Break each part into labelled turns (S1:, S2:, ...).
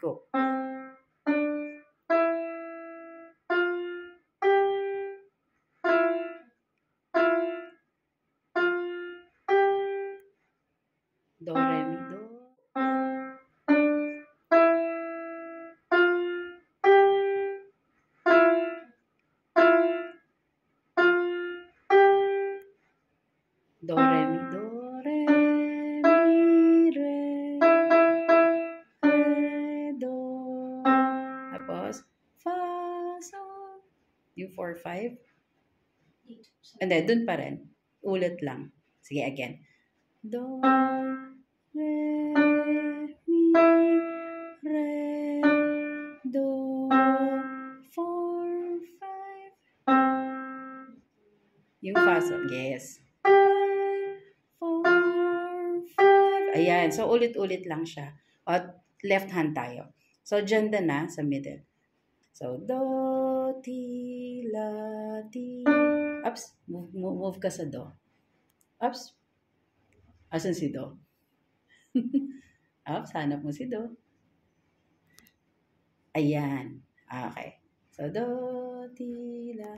S1: Go. Do, re, mi, do. Do, re, mi, do, re, mi, re, do. Tapos, fa, sol. Yung 4, 5. Hindi, dun pa rin. Ulit lang. Sige, again. Do, re, mi, re, do, 4, 5. Yung fa sol. Yes. 4, 5. Ayan. So, ulit-ulit lang siya. At left hand tayo. So, dyan na sa middle. So, do, ti, la, ti. Ups. Move ka sa do. Ups. Asan si do? Ups. Hanap mo si do. Ayan. Okay. So, do, ti, la,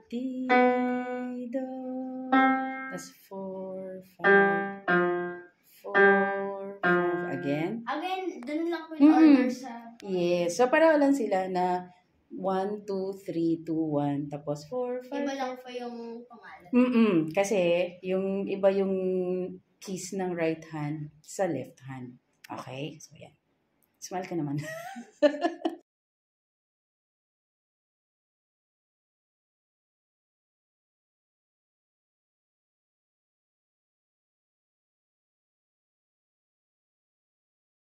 S1: ti, do. That's 4, 5, 4, 5. Again.
S2: Again, dun lang po yung order sa...
S1: Yes. So, pareho lang sila na 1, 2, 3, 2, 1. Tapos 4, 5.
S2: Iba lang po yung pangalan.
S1: Kasi yung iba yung keys ng right hand sa left hand. Okay? So, yan. Smile ka naman.